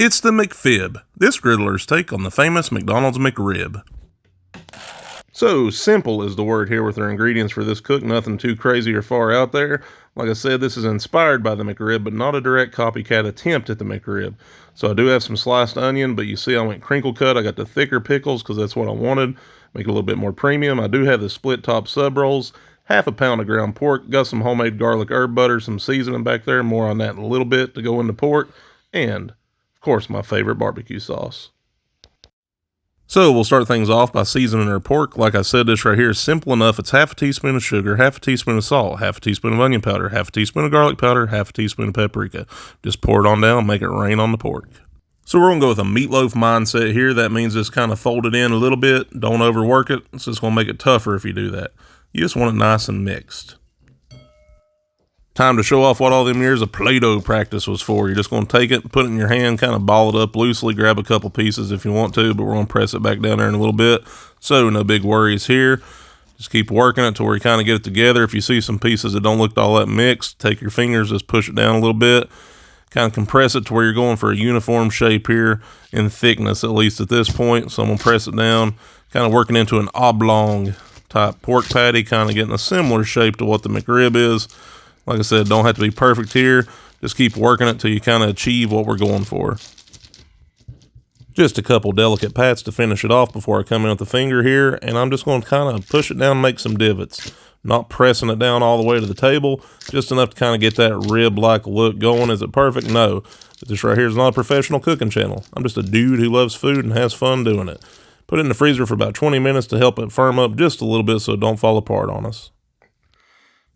It's the McFib, this griddler's take on the famous McDonald's McRib. So simple is the word here with our ingredients for this cook, nothing too crazy or far out there. Like I said, this is inspired by the McRib, but not a direct copycat attempt at the McRib. So I do have some sliced onion, but you see I went crinkle cut. I got the thicker pickles because that's what I wanted, make it a little bit more premium. I do have the split top sub rolls, half a pound of ground pork, got some homemade garlic herb butter, some seasoning back there, more on that in a little bit to go into pork, and of course my favorite barbecue sauce. So we'll start things off by seasoning our pork. Like I said, this right here is simple enough. It's half a teaspoon of sugar, half a teaspoon of salt, half a teaspoon of onion powder, half a teaspoon of garlic powder, half a teaspoon of paprika. Just pour it on down, make it rain on the pork. So we're going to go with a meatloaf mindset here. That means just kind of fold it in a little bit. Don't overwork it. It's just going to make it tougher if you do that. You just want it nice and mixed. Time to show off what all them years of Play-Doh practice was for. You're just going to take it, put it in your hand, kind of ball it up loosely, grab a couple pieces if you want to, but we're going to press it back down there in a little bit. So no big worries here. Just keep working it to where you kind of get it together. If you see some pieces that don't look all that mixed, take your fingers, just push it down a little bit, kind of compress it to where you're going for a uniform shape here in thickness, at least at this point. So I'm going to press it down, kind of working into an oblong type pork patty, kind of getting a similar shape to what the McRib is. Like I said, don't have to be perfect here. Just keep working it till you kind of achieve what we're going for. Just a couple delicate pats to finish it off before I come in with the finger here. And I'm just going to kind of push it down and make some divots. Not pressing it down all the way to the table. Just enough to kind of get that rib-like look going. Is it perfect? No. But this right here is not a professional cooking channel. I'm just a dude who loves food and has fun doing it. Put it in the freezer for about 20 minutes to help it firm up just a little bit so it don't fall apart on us.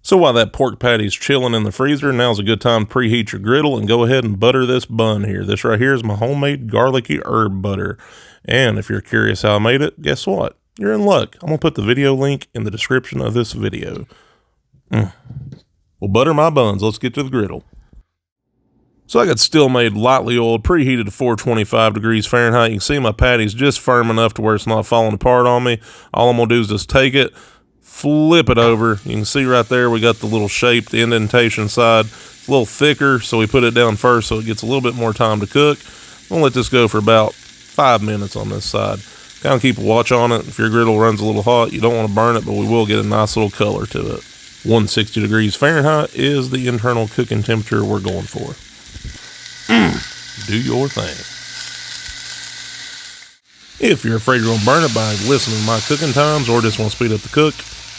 So while that pork patty's chilling in the freezer, now's a good time to preheat your griddle and go ahead and butter this bun here. This right here is my homemade garlicky herb butter. And if you're curious how I made it, guess what? You're in luck. I'm going to put the video link in the description of this video. Well, butter my buns. Let's get to the griddle. So I got still made, lightly oiled, preheated to 425 degrees Fahrenheit. You can see my patty's just firm enough to where it's not falling apart on me. All I'm going to do is just take it, flip it over. You can see right there we got the little shape, the indentation side. It's a little thicker, so we put it down first so it gets a little bit more time to cook. We'll let this go for about 5 minutes on this side. Kind of keep a watch on it. If your griddle runs a little hot, you don't want to burn it, but we will get a nice little color to it. 160 degrees Fahrenheit is the internal cooking temperature we're going for. Do your thing. If you're afraid you're going to burn it by listening to my cooking times or just want to speed up the cook,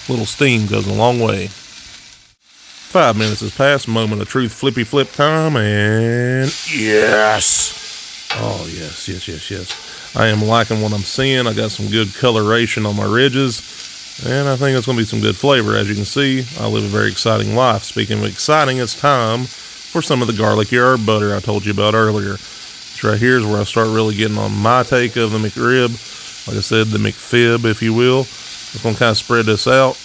a little steam goes a long way. 5 minutes has passed, moment of truth, flippy flip time, and yes! Oh, yes. I am liking what I'm seeing. I got some good coloration on my ridges, and I think it's going to be some good flavor. As you can see, I live a very exciting life. Speaking of exciting, it's time for some of the garlicky herb butter I told you about earlier. This right here is where I start really getting on my take of the McRib. Like I said, the McFib, if you will. I'm going to kind of spread this out.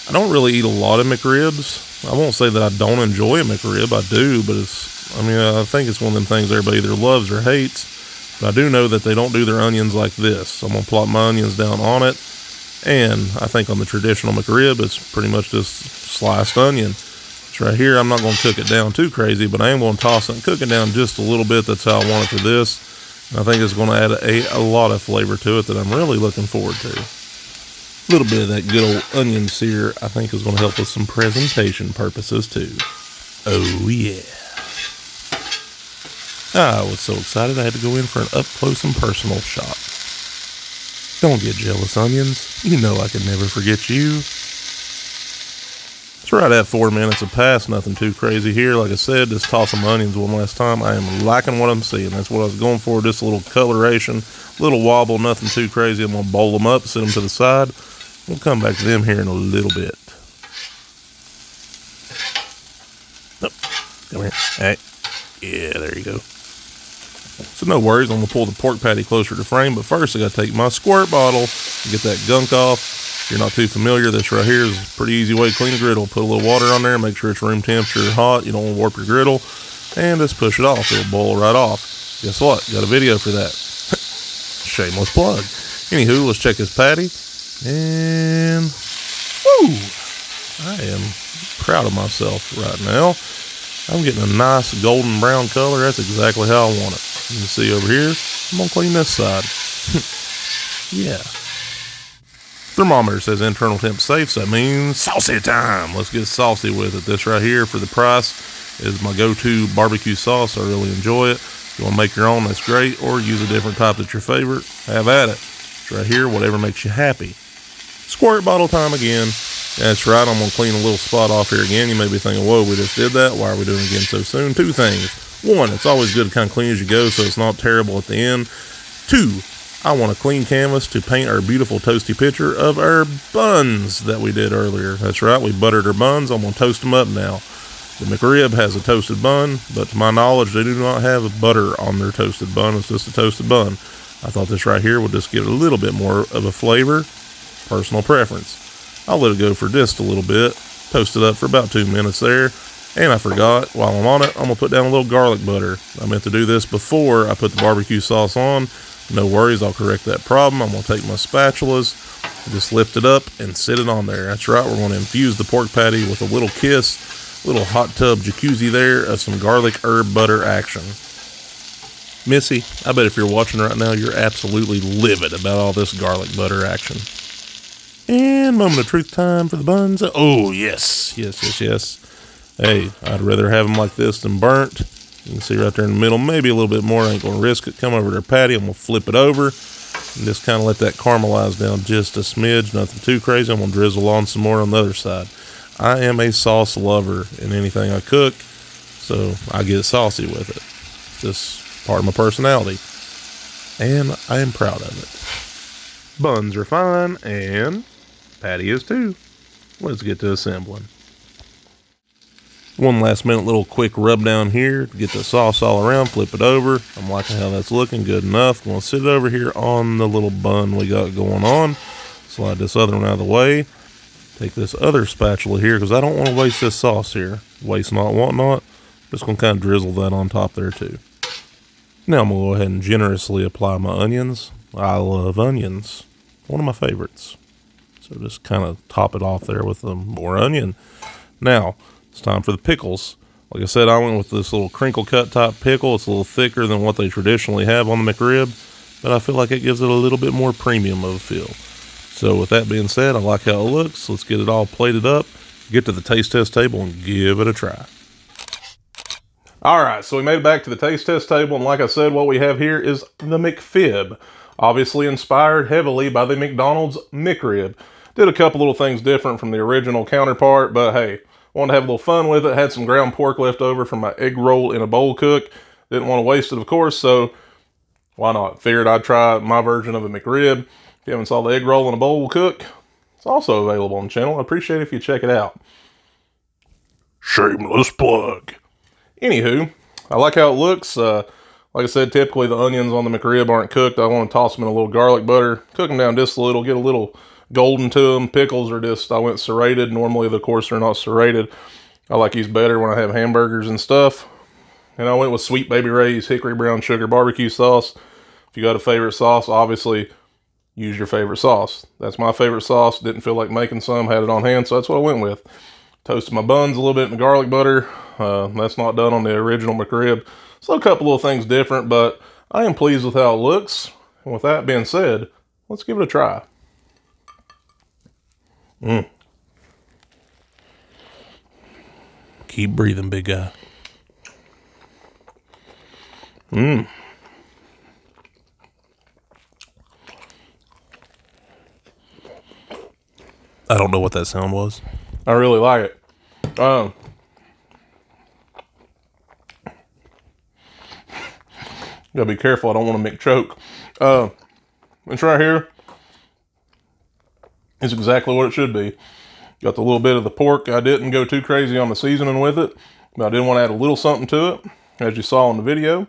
I don't really eat a lot of McRibs. I won't say that I don't enjoy a McRib. I do, but I think it's one of them things everybody either loves or hates. But I do know that they don't do their onions like this. So I'm going to plop my onions down on it. And I think on the traditional McRib, it's pretty much just sliced onion. Right here, I'm not going to cook it down too crazy, but I am going to toss it and cook it down just a little bit. That's how I want it for this. And I think it's going to add a lot of flavor to it that I'm really looking forward to. A little bit of that good old onion sear, I think, is going to help with some presentation purposes too. Oh yeah. I was so excited I had to go in for an up close and personal shot. Don't get jealous, onions. You know I can never forget you. It's right at 4 minutes have passed, nothing too crazy here. Like I said, just toss some onions one last time. I am liking what I'm seeing. That's what I was going for, just a little coloration, a little wobble, nothing too crazy. I'm going to bowl them up, set them to the side. We'll come back to them here in a little bit. Oh, come here. Hey. Yeah, there you go. So no worries, I'm going to pull the pork patty closer to frame, but first I got to take my squirt bottle and get that gunk off. If you're not too familiar, this right here is a pretty easy way to clean a griddle. Put a little water on there, make sure it's room temperature hot. You don't want to warp your griddle, and just push it off. It'll boil right off. Guess what? Got a video for that. Shameless plug. Anywho, let's check this patty. And woo! I am proud of myself right now. I'm getting a nice golden brown color. That's exactly how I want it. You can see over here, I'm going to clean this side. Yeah. Thermometer says internal temp safe, so that means saucy time. Let's get saucy with it. This right here for the price is my go-to barbecue sauce. I really enjoy it. If you want to make your own, that's great, or use a different type that's your favorite. Have at it. It's right here, whatever makes you happy. Squirt bottle time again. That's right, I'm going to clean a little spot off here again. You may be thinking, whoa, we just did that. Why are we doing it again so soon? Two things. One, it's always good to kind of clean as you go so it's not terrible at the end. Two, I want a clean canvas to paint our beautiful toasty picture of our buns that we did earlier. That's right, we buttered our buns. I'm going to toast them up now. The McRib has a toasted bun, but to my knowledge, they do not have butter on their toasted bun. It's just a toasted bun. I thought this right here would just give it a little bit more of a flavor. Personal preference. I'll let it go for just a little bit. Toast it up for about 2 minutes there. And I forgot, while I'm on it, I'm going to put down a little garlic butter. I meant to do this before I put the barbecue sauce on. No worries, I'll correct that problem. I'm going to take my spatulas, just lift it up and sit it on there. That's right, we're going to infuse the pork patty with a little kiss, a little hot tub jacuzzi there of some garlic herb butter action. Missy, I bet if you're watching right now, you're absolutely livid about all this garlic butter action. And moment of truth time for the buns. Oh, yes. Hey, I'd rather have them like this than burnt. You can see right there in the middle, maybe a little bit more. I ain't going to risk it. Come over to their patty. I'm going to flip it over and just kind of let that caramelize down just a smidge. Nothing too crazy. I'm going to drizzle on some more on the other side. I am a sauce lover in anything I cook, so I get saucy with it. It's just part of my personality, and I am proud of it. Buns are fine, and patty is too. Let's get to assembling. One last minute little quick rub down here to get the sauce all around, flip it over. I'm liking how that's looking, good enough. I'm going to sit it over here on the little bun we got going on. Slide this other one out of the way. Take this other spatula here because I don't want to waste this sauce here. Waste not, want not. Just going to kind of drizzle that on top there too. Now I'm going to go ahead and generously apply my onions. I love onions. One of my favorites. So just kind of top it off there with some more onion. Now, it's time for the pickles. Like I said, I went with this little crinkle cut type pickle. It's a little thicker than what they traditionally have on the McRib, but I feel like it gives it a little bit more premium of a feel. So with that being said, I like how it looks. Let's get it all plated up, get to the taste test table, and give it a try. All right, so we made it back to the taste test table, and like I said, what we have here is the McFib, obviously inspired heavily by the McDonald's McRib. Did a couple little things different from the original counterpart, but hey, wanted to have a little fun with it. Had some ground pork left over from my egg roll in a bowl cook. Didn't want to waste it, of course, so why not? Figured I'd try my version of a McRib. If you haven't saw the egg roll in a bowl cook, it's also available on the channel. I appreciate it if you check it out. Shameless plug. Anywho, I like how it looks. Like I said, typically the onions on the McRib aren't cooked. I want to toss them in a little garlic butter. Cook them down just a little, get a little golden to them. Pickles are just, I went serrated. Normally, of course, they're not serrated. I like these better when I have hamburgers and stuff. And I went with Sweet Baby Ray's Hickory Brown Sugar Barbecue Sauce. If you got a favorite sauce, obviously use your favorite sauce. That's my favorite sauce. Didn't feel like making some, had it on hand, so that's what I went with. Toasted my buns a little bit in the garlic butter. That's not done on the original McRib. So a couple little things different, but I am pleased with how it looks. And with that being said, let's give it a try. Keep breathing, big guy. I don't know what that sound was. I really like it. Gotta be careful. I don't want to McChoke. It's right here. It's exactly what it should be. Got the little bit of the pork. I didn't go too crazy on the seasoning with it, but I did want to add a little something to it, as you saw in the video.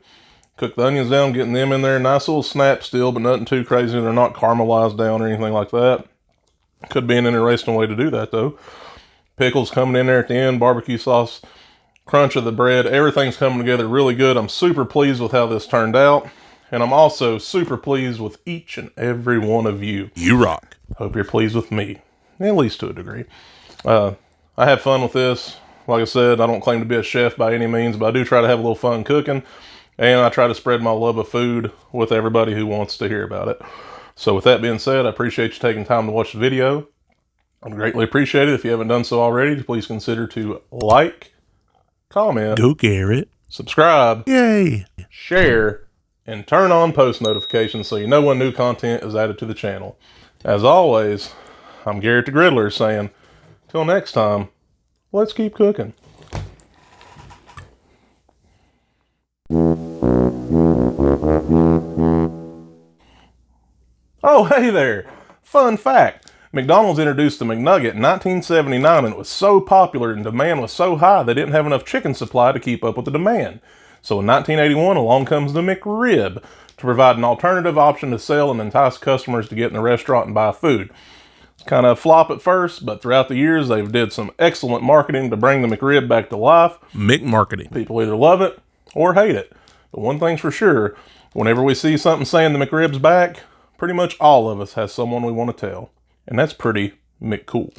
Cook the onions down, getting them in there. Nice little snap still, but nothing too crazy. They're not caramelized down or anything like that. Could be an interesting way to do that, though. Pickles coming in there at the end. Barbecue sauce. Crunch of the bread. Everything's coming together really good. I'm super pleased with how this turned out. And I'm also super pleased with each and every one of you. You rock. Hope you're pleased with me. At least to a degree. I have fun with this. Like I said, I don't claim to be a chef by any means, but I do try to have a little fun cooking. and I try to spread my love of food with everybody who wants to hear about it. So with that being said, I appreciate you taking time to watch the video. I'd greatly appreciate it if you haven't done so already. Please consider to like, comment, Go Garrett, subscribe, yay, share, and turn on post notifications so you know when new content is added to the channel. As always, I'm Garrett the Griddler saying, till next time, let's keep cooking. Oh, hey there! Fun fact, McDonald's introduced the McNugget in 1979 and it was so popular and demand was so high they didn't have enough chicken supply to keep up with the demand. So in 1981, along comes the McRib to provide an alternative option to sell and entice customers to get in the restaurant and buy food. It's kind of a flop at first, but throughout the years, they've did some excellent marketing to bring the McRib back to life. McMarketing. People either love it or hate it. But one thing's for sure, whenever we see something saying the McRib's back, pretty much all of us has someone we want to tell. And that's pretty McCool.